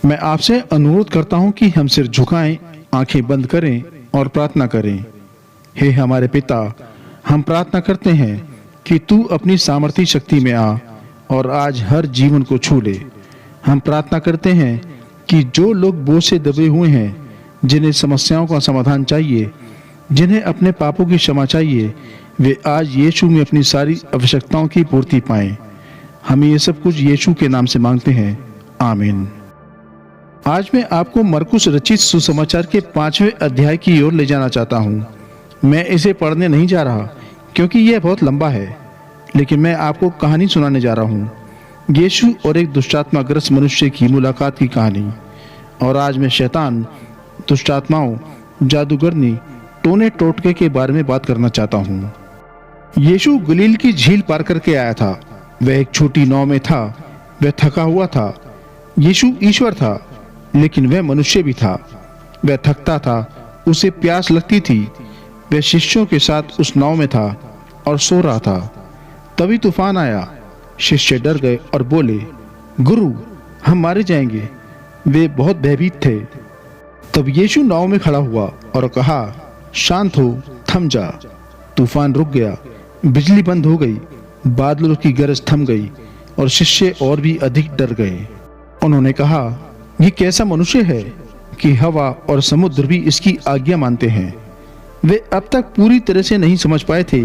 मैं आपसे अनुरोध करता हूं कि हम सिर झुकाएं, आंखें बंद करें और प्रार्थना करें। हे हमारे पिता, हम प्रार्थना करते हैं कि तू अपनी सामर्थी शक्ति में आ और आज हर जीवन को छू ले। हम प्रार्थना करते हैं कि जो लोग बोझ से दबे हुए हैं, जिन्हें समस्याओं का समाधान चाहिए, जिन्हें अपने पापों की क्षमा चाहिए, वे आज यीशु में अपनी सारी आवश्यकताओं की पूर्ति पाएं। हम ये सब कुछ यीशु के नाम से मांगते हैं, आमीन। आज मैं आपको मरकुस रचित सुसमाचार के 5वें अध्याय की ओर ले जाना चाहता हूँ। मैं इसे पढ़ने नहीं जा रहा क्योंकि यह बहुत लंबा है, लेकिन मैं आपको कहानी सुनाने जा रहा हूँ, यीशु और एक दुष्टात्माग्रस्त मनुष्य की मुलाकात की कहानी। और आज मैं शैतान, दुष्टात्माओं, जादूगरनी, टोने टोटके के बारे में बात करना चाहता हूँ। यीशु गलील की झील पार करके आया था। वह एक छोटी नाव में था। वह थका हुआ था। यीशु ईश्वर था, लेकिन वह मनुष्य भी था। वह थकता था, उसे प्यास लगती थी। वह शिष्यों के साथ उस नाव में था और सो रहा था। तभी तूफान आया। शिष्य डर गए और बोले, गुरु, हम मारे जाएंगे। वे बहुत भयभीत थे। तब यीशु नाव में खड़ा हुआ और कहा, शांत हो, थम जा। तूफान रुक गया, बिजली बंद हो गई, बादलों की गरज थम गई और शिष्य और भी अधिक डर गए। उन्होंने कहा, ये कैसा मनुष्य है कि हवा और समुद्र भी इसकी आज्ञा मानते हैं। वे अब तक पूरी तरह से नहीं समझ पाए थे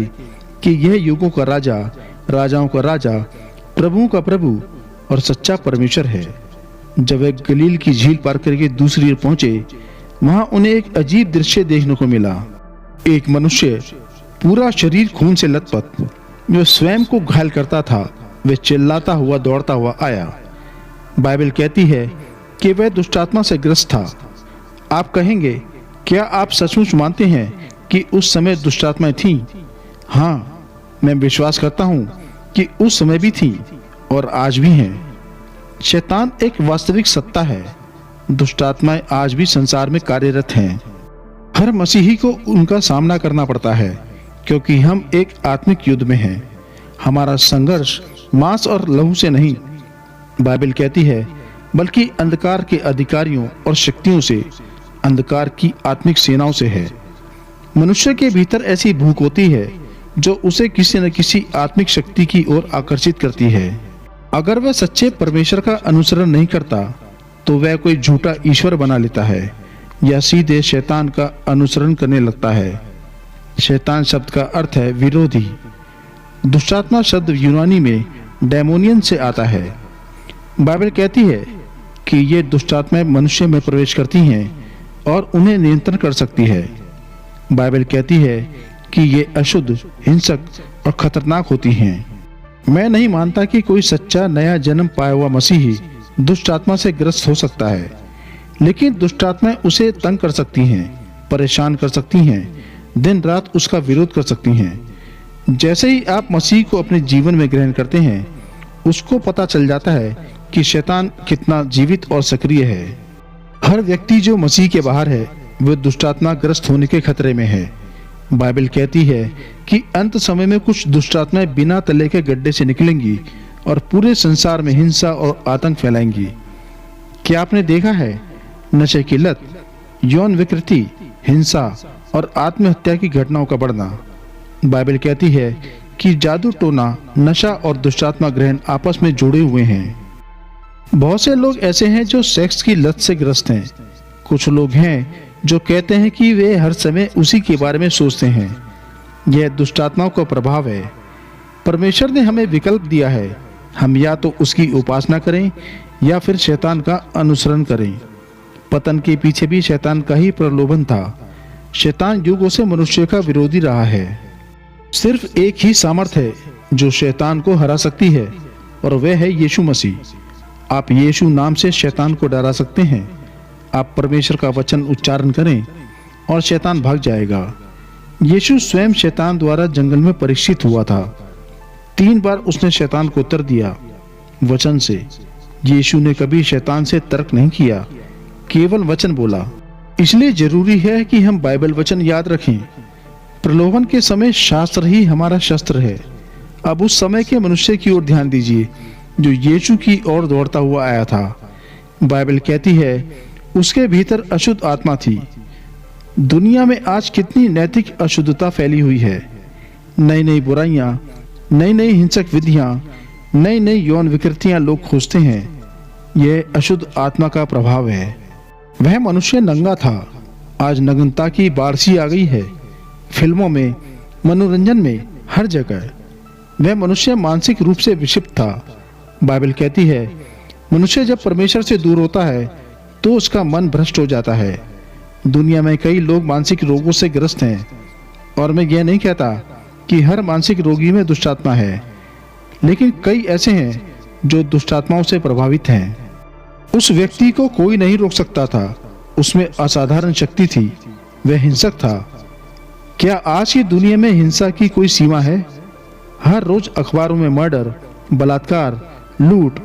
कि यह युगों का राजा, राजाओं का राजा, प्रभुओं का प्रभु और सच्चा परमेश्वर है। जब वे गलील की झील पार करके दूसरी ओर पहुंचे, वहां उन्हें एक अजीब दृश्य देखने को मिला। एक मनुष्य, पूरा शरीर खून से लथपथ, जो स्वयं को घायल करता था, वह चिल्लाता हुआ दौड़ता हुआ आया। बाइबल कहती है कि वह दुष्टात्मा से ग्रस्त था। आप कहेंगे, क्या आप सचमुच मानते हैं कि उस समय दुष्टात्माएं थीं? हाँ, मैं विश्वास करता हूं कि उस समय भी थीं और आज भी हैं। शैतान एक वास्तविक सत्ता है। दुष्टात्माएं आज भी संसार में कार्यरत हैं। हर मसीही को उनका सामना करना पड़ता है, क्योंकि हम एक आत्मिक युद्ध में हैं। हमारा संघर्ष मांस और लहू से नहीं, बाइबल कहती है, बल्कि अंधकार के अधिकारियों और शक्तियों से, अंधकार की आत्मिक सेनाओं से है। मनुष्य के भीतर ऐसी भूख होती है जो उसे किसी न किसी आत्मिक शक्ति की ओर आकर्षित करती है। अगर वह सच्चे परमेश्वर का अनुसरण नहीं करता तो वह कोई झूठा ईश्वर बना लेता है या सीधे शैतान का अनुसरण करने लगता है। शैतान शब्द का अर्थ है विरोधी। दुष्टात्मा शब्द यूनानी में डेमोनियन से आता है। बाइबल कहती है कि ये दुष्टात्माएं मनुष्य में प्रवेश करती हैं और उन्हें नियंत्रण कर सकती है। बाइबल कहती है कि ये अशुद्ध, हिंसक और खतरनाक होती हैं। मैं नहीं मानता कि कोई सच्चा नया जन्म पाया हुआ मसीही दुष्टात्मा से ग्रस्त हो सकता है, लेकिन दुष्टात्माएं उसे तंग कर सकती हैं, परेशान कर सकती हैं, दिन रात उसका विरोध कर सकती हैं। जैसे ही आप मसीह को अपने जीवन में ग्रहण करते हैं, उसको पता चल जाता है कि शैतान कितना जीवित और सक्रिय है। हर व्यक्ति जो मसीह के बाहर है, वह दुष्टात्मा ग्रस्त होने के खतरे में है। बाइबल कहती है कि अंत समय में कुछ दुष्टात्माएं बिना तले के गड्ढे से निकलेंगी और पूरे संसार में हिंसा और आतंक फैलाएंगी। क्या आपने देखा है नशे की लत, यौन विकृति, हिंसा और आत्महत्या की घटनाओं का बढ़ना? बाइबल कहती है कि जादू टोना, नशा और दुष्टात्मा ग्रहण आपस में जुड़े हुए हैं। बहुत से लोग ऐसे हैं जो सेक्स की लत से ग्रस्त हैं। कुछ लोग हैं जो कहते हैं कि वे हर समय उसी के बारे में सोचते हैं। यह दुष्टात्माओं का प्रभाव है। परमेश्वर ने हमें विकल्प दिया है। हम या तो उसकी उपासना करें या फिर शैतान का अनुसरण करें। पतन के पीछे भी शैतान का ही प्रलोभन था। शैतान युगों से मनुष्य का विरोधी रहा है। सिर्फ एक ही सामर्थ्य है जो शैतान को हरा सकती है, और वह है यीशु मसीह। आप यीशु नाम से शैतान को डरा सकते हैं। आप परमेश्वर का वचन उच्चारण करें और शैतान भाग जाएगा। यीशु स्वयं शैतान द्वारा जंगल में परीक्षित हुआ था। 3 बार उसने शैतान को उत्तर दिया वचन से। यीशु ने कभी शैतान से तर्क नहीं किया, केवल वचन बोला। इसलिए जरूरी है कि हम बाइबल वचन याद रखें। प्रलोभन के समय शास्त्र ही हमारा शस्त्र है। अब उस समय के मनुष्य की ओर ध्यान दीजिए जो यीशु की ओर दौड़ता हुआ आया था। बाइबल कहती है उसके भीतर अशुद्ध आत्मा थी। दुनिया में आज कितनी नैतिक अशुद्धता फैली हुई है। नई नई बुराइयां, नई नई हिंसक विधियां, नई नई यौन विकृतियां लोग खोजते हैं। यह अशुद्ध आत्मा का प्रभाव है। वह मनुष्य नंगा था, आज नग्नता की बारसी आ गई है। फिल्मों में, मनोरंजन में, हर जगह वह मनुष्य मानसिक रूप से विक्षिप्त था। बाइबल कहती है मनुष्य जब परमेश्वर से दूर होता है तो उसका मन भ्रष्ट हो जाता है। दुनिया में कई लोग मानसिक रोगों से ग्रस्त हैं, और मैं यह नहीं कहता कि हर मानसिक रोगी में दुष्ट आत्मा है, लेकिन कई ऐसे हैं जो दुष्ट आत्माओं से प्रभावित हैं। उस व्यक्ति को कोई नहीं रोक सकता था, उसमें असाधारण शक्ति थी, वह हिंसक था। क्या आज की दुनिया में हिंसा की कोई सीमा है? हर रोज अखबारों में मर्डर, बलात्कार, लूट,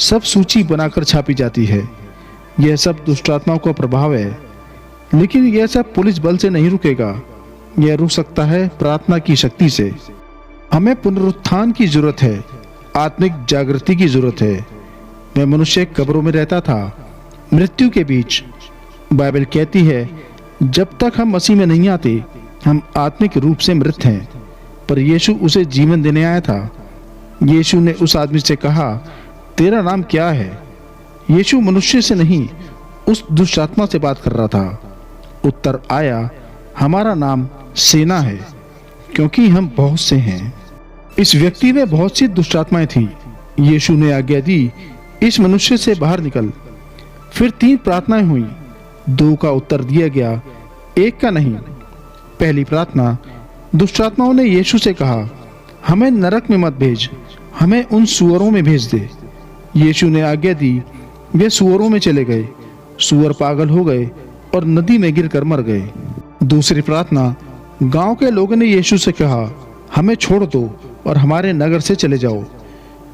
सब सूची बनाकर छापी जाती है। यह सब दुष्ट आत्माओं का प्रभाव है, लेकिन यह सब पुलिस बल से नहीं रुकेगा। यह रुक सकता है प्रार्थना की शक्ति से। हमें पुनरुत्थान की जरूरत है, आत्मिक जागृति की जरूरत है। वह मनुष्य कब्रों में रहता था, मृत्यु के बीच। बाइबल कहती है जब तक हम मसीह में नहीं आते हम आत्मिक रूप से मृत हैं, पर यीशु उसे जीवन देने आया था। यीशु ने उस आदमी से कहा, तेरा नाम क्या है? यीशु मनुष्य से नहीं, उस दुष्ट आत्मा से बात कर रहा था। उत्तर आया, हमारा नाम सेना है, क्योंकि हम बहुत से हैं। इस व्यक्ति में बहुत सी दुष्ट आत्माएं थी। यीशु ने आज्ञा दी, इस मनुष्य से बाहर निकल। फिर 3 प्रार्थनाएं हुई, 2 का उत्तर दिया गया, 1 का नहीं। पहली प्रार्थना, दुष्ट आत्माओं ने यीशु से कहा, हमें नरक में मत भेज, हमें उन सुअरों में भेज दे। यीशु ने आज्ञा दी, वे सुअरों में चले गए। सुअर पागल हो गए और नदी में गिरकर मर गए। दूसरी प्रार्थना, गांव के लोगों ने यीशु से कहा, हमें छोड़ दो और हमारे नगर से चले जाओ।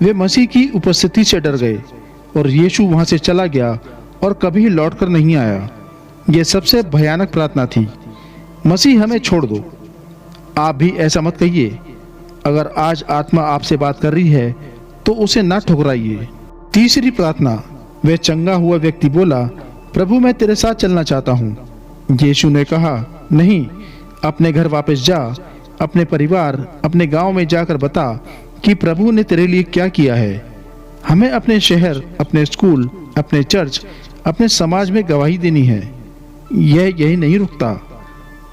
वे मसीह की उपस्थिति से डर गए और यीशु वहां से चला गया और कभी लौटकर नहीं आया। यह सबसे भयानक प्रार्थना थी, मसीह हमें छोड़ दो। आप भी ऐसा मत कहिए। अगर आज आत्मा आपसे बात कर रही है तो उसे ना ठुकराइए। तीसरी प्रार्थना, वह चंगा हुआ व्यक्ति बोला, प्रभु मैं तेरे साथ चलना चाहता हूँ। यीशु ने कहा, नहीं, अपने घर वापस जा, अपने परिवार, अपने गांव में जाकर बता कि प्रभु ने तेरे लिए क्या किया है। हमें अपने शहर, अपने स्कूल, अपने चर्च, अपने समाज में गवाही देनी है। यह यही नहीं रुकता।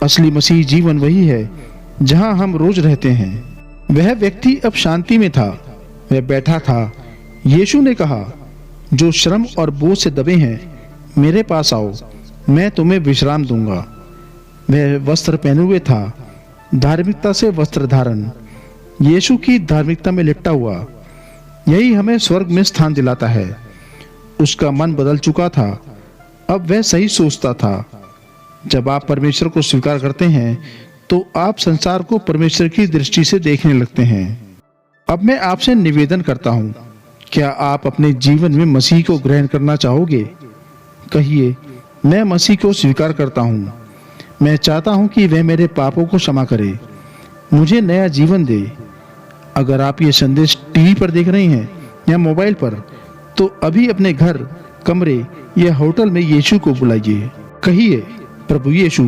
असली मसीह जीवन वही है जहां हम रोज रहते हैं। वह व्यक्ति अब शांति में था, वह बैठा था। यीशु ने कहा, जो श्रम और बोझ से दबे हैं मेरे पास आओ, मैं तुम्हें विश्राम दूंगा। वह वस्त्र पहने हुए था, धार्मिकता से वस्त्र धारण, यीशु की धार्मिकता में लिपटा हुआ। यही हमें स्वर्ग में स्थान दिलाता है। उसका मन बदल चुका था, अब वह सही सोचता था। जब आप परमेश्वर को स्वीकार करते हैं तो आप संसार को परमेश्वर की दृष्टि से देखने लगते हैं। अब मैं आपसे निवेदन करता हूँ, क्या आप अपने जीवन में मसीह को ग्रहण करना चाहोगे? कहिए, मैं मसीह को स्वीकार करता हूँ। मैं चाहता हूँ कि वह मेरे पापों को क्षमा करे, मुझे नया जीवन दे। अगर आप ये संदेश टीवी पर देख रहे हैं या मोबाइल पर, तो अभी अपने घर, कमरे या होटल में यीशु को बुलाइए। कहिए, प्रभु यीशु,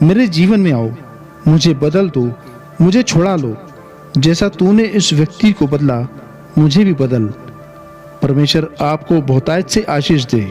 मेरे जीवन में आओ, मुझे बदल दो, मुझे छुड़ा लो। जैसा तूने इस व्यक्ति को बदला, मुझे भी बदल। परमेश्वर आपको बहुतायत से आशीष दे।